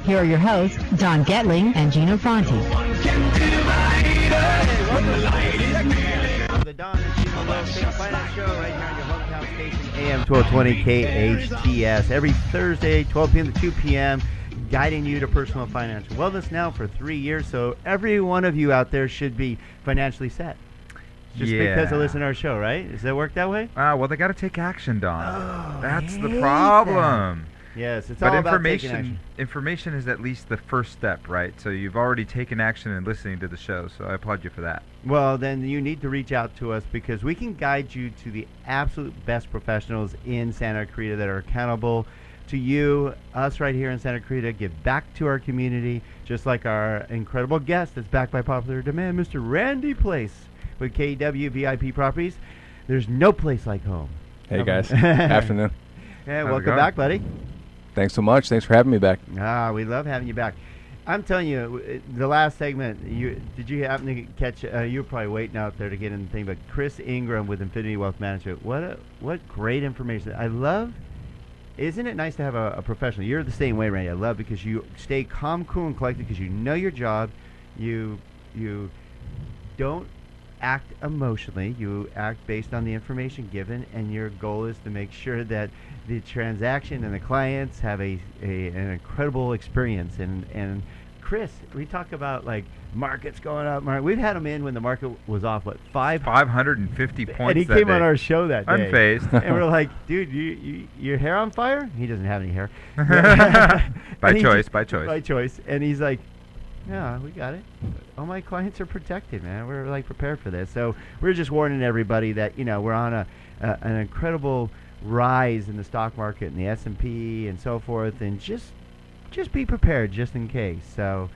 Here are your hosts, Don Getling and Gino Fonte. The Don and Gino Real Estate Finance Show right here on your hometown station, AM 1220 KHTS. Every Thursday, 12 p.m. to 2 p.m., guiding you to personal financial wellness now for 3 years. So every one of you out there should be financially set. Just because they listen to our show, right? Does that work that way? Well, they got to take action, Don. Oh, that's the problem. Yes, it's all about taking action. Information is at least the first step, right? So you've already taken action in listening to the show, so I applaud you for that. Well, then you need to reach out to us because we can guide you to the absolute best professionals in Santa Clarita that are accountable to you, us right here in Santa Clarita, give back to our community, just like our incredible guest that's backed by popular demand, Mr. Randy Plaice with KW VIP Properties. There's no place like home. Hey, guys. Afternoon. Yeah, welcome back, buddy. Thanks so much. Thanks for having me back. We love having you back. I'm telling you, the last segment, did you happen to catch, you were probably waiting out there to get in the thing, but Chris Ingram with Infinity Wealth Management, what great information. I love, isn't it nice to have a professional? You're the same way, Randy. I love because you stay calm, cool, and collected because you know your job. You don't act emotionally. You act based on the information given, and your goal is to make sure that the transaction and the clients have an incredible experience. And Chris, we talk about like markets going up. We've had him in when the market was off, 550 points. And he came on our show that day. Unfazed. And we're like, dude, your hair on fire? He doesn't have any hair. By choice. And he's like, yeah, we got it. All my clients are protected, man. We're like prepared for this. So we're just warning everybody that we're on an incredible rise in the stock market and the S&P and so forth, and just be prepared just in case. So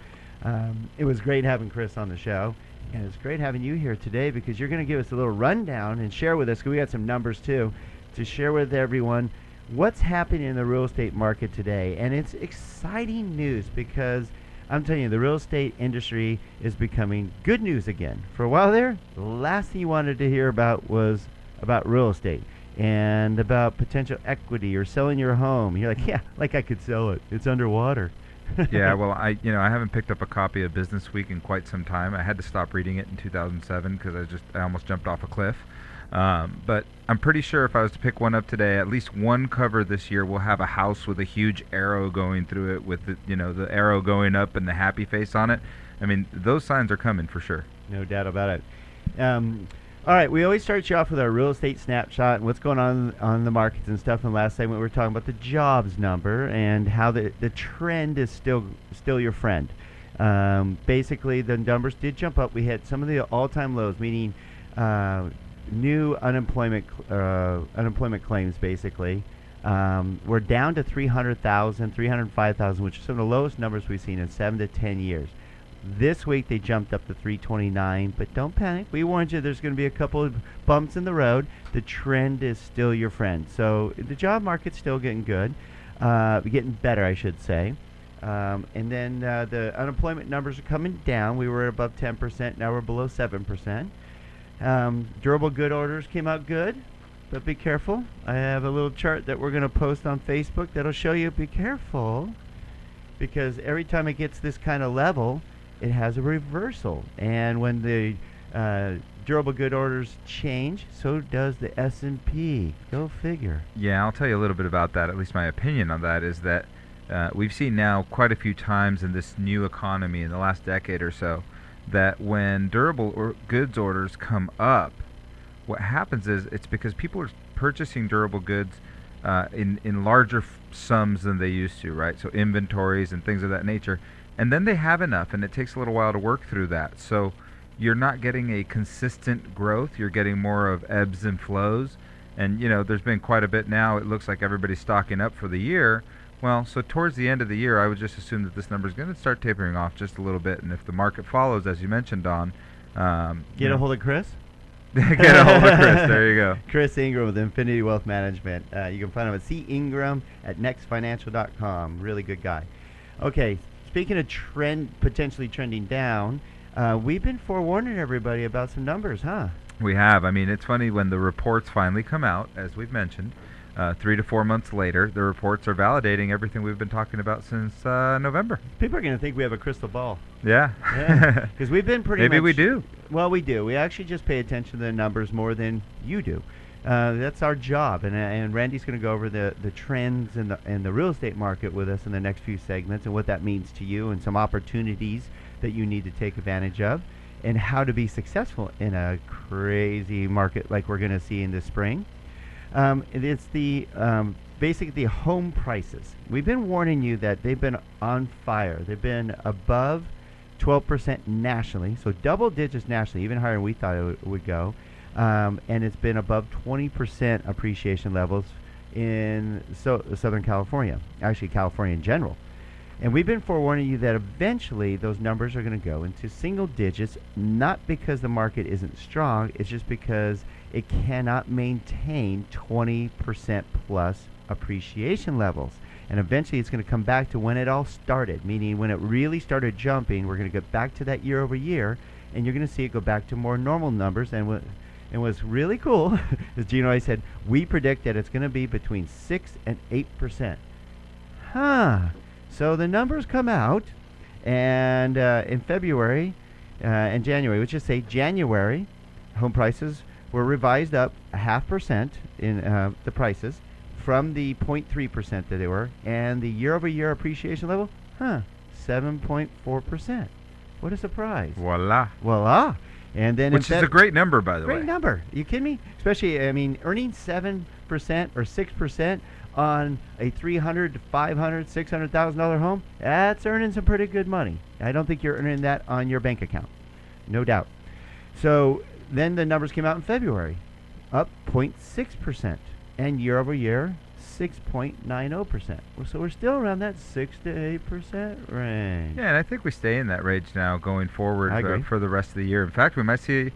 it was great having Chris on the show, and it's great having you here today because you're going to give us a little rundown and share with us, because we got some numbers too, to share with everyone what's happening in the real estate market today. And it's exciting news because I'm telling you, the real estate industry is becoming good news again. For a while there, the last thing you wanted to hear about was about real estate and about potential equity or selling your home. You're like, yeah, like I could sell it. It's underwater. Yeah, well, I haven't picked up a copy of Business Week in quite some time. I had to stop reading it in 2007 because I almost jumped off a cliff. But I'm pretty sure if I was to pick one up today, at least one cover this year will have a house with a huge arrow going through it with the arrow going up and the happy face on it. I mean, those signs are coming for sure. No doubt about it. All right, we always start you off with our real estate snapshot and what's going on the markets and stuff. In the last segment, we were talking about the jobs number and how the trend is still your friend. Basically, the numbers did jump up. We had some of the all-time lows, meaning new unemployment claims, basically. We're down to 300,000, 305,000, which are some of the lowest numbers we've seen in 7 to 10 years. This week they jumped up to 329, but don't panic. We warned you there's going to be a couple of bumps in the road. The trend is still your friend. So the job market's still getting good, getting better, I should say. And then the unemployment numbers are coming down. We were above 10%. Now we're below 7%. Durable good orders came out good, but be careful. I have a little chart that we're going to post on Facebook that'll show you be careful, because every time it gets this kind of level, it has a reversal. And when the durable good orders change, so does the S&P. Go figure. Yeah, I'll tell you a little bit about that. At least my opinion on that is that we've seen now quite a few times in this new economy in the last decade or so that when durable goods orders come up, what happens is it's because people are purchasing durable goods in larger sums than they used to, right? So inventories and things of that nature. And then they have enough, and it takes a little while to work through that. So you're not getting a consistent growth. You're getting more of ebbs and flows. And, there's been quite a bit now. It looks like everybody's stocking up for the year. Well, so towards the end of the year, I would just assume that this number is going to start tapering off just a little bit. And if the market follows, as you mentioned, Don, get a hold of Chris. Get a hold of Chris. There you go. Chris Ingram with Infinity Wealth Management. You can find him at cingram@nextfinancial.com. Really good guy. Okay, speaking of potentially trending down, we've been forewarning everybody about some numbers, huh? We have. I mean, it's funny when the reports finally come out, as we've mentioned. 3 to 4 months later, the reports are validating everything we've been talking about since November. People are going to think we have a crystal ball. Yeah. Because we've been pretty Maybe much... we do. Well, we do. We actually just pay attention to the numbers more than you do. That's our job. And Randy's going to go over the trends in the real estate market with us in the next few segments and what that means to you and some opportunities that you need to take advantage of and how to be successful in a crazy market like we're going to see in the spring. It's the basically the home prices. We've been warning you that they've been on fire. They've been above 12% nationally, so double digits nationally, even higher than we thought it would go. And it's been above 20% appreciation levels in Southern California, actually California in general. And we've been forewarning you that eventually those numbers are going to go into single digits, not because the market isn't strong, it's just because it cannot maintain 20% plus appreciation levels. And eventually it's going to come back to when it all started, meaning when it really started jumping, we're going to get back to that year over year, and you're going to see it go back to more normal numbers. And what's really cool, as Gino always said, we predict that it's going to be between 6 and 8%. So the numbers come out, and in February and January, let's just say January, home prices were revised up 0.5% in the prices from the 0.3% that they were, and the year-over-year appreciation level, 7.4%. What a surprise! Voila! Voila! And then which is a great number, by the way. Great number. Are you kidding me? Especially, I mean, earning 7% or 6% on a $300,000 to $500,000, $600,000 home, that's earning some pretty good money. I don't think you're earning that on your bank account, no doubt. So then the numbers came out in February, up 0.6%, and year over year, 6.90%. So we're still around that 6 to 8% range. Yeah, and I think we stay in that range now going forward for the rest of the year. In fact, we might see,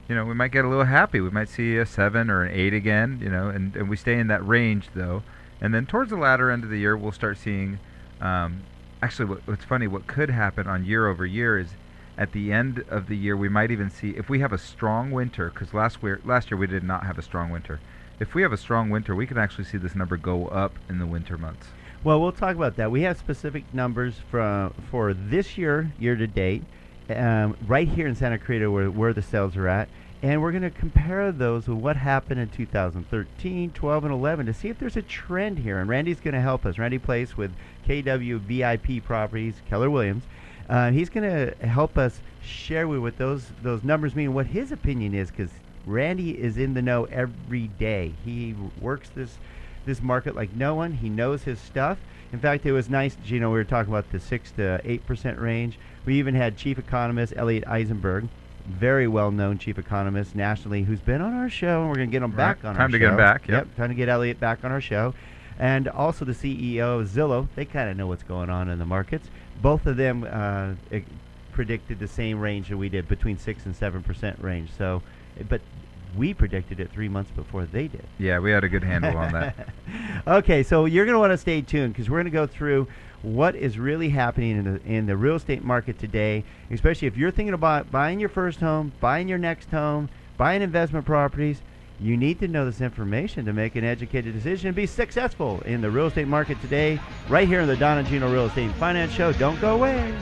we might get a little happy. We might see a 7 or an 8 again, and we stay in that range though. And then towards the latter end of the year, we'll start seeing, actually what's funny, what could happen on year over year is at the end of the year, we might even see, if we have a strong winter, because last year we did not have a strong winter. If we have a strong winter, we can actually see this number go up in the winter months. Well, we'll talk about that. We have specific numbers for this year to date, right here in Santa Cruz where the sales are at. And we're going to compare those with what happened in 2013, 12, and 11 to see if there's a trend here. And Randy's going to help us. Randy Plaice with KW VIP Properties, Keller Williams. He's going to help us share with what those numbers mean, what his opinion is, because Randy is in the know every day. He works this market like no one. He knows his stuff. In fact, it was nice, Gino, we were talking about the 6 to 8% range. We even had chief economist Elliot Eisenberg, very well-known chief economist nationally, who's been on our show, and we're going to get him back on our show. Time to get him back, Yep, time to get Elliot back on our show. And also the CEO of Zillow. They kind of know what's going on in the markets. Both of them predicted the same range that we did, between 6 and 7% range. So, but we predicted it 3 months before they did. Yeah, we had a good handle on that. Okay, so you're going to want to stay tuned because we're going to go through what is really happening in the real estate market today, especially if you're thinking about buying your first home, buying your next home, buying investment properties. You need to know this information to make an educated decision and be successful in the real estate market today, right here on the Don and Gino Real Estate and Finance Show. Don't go away.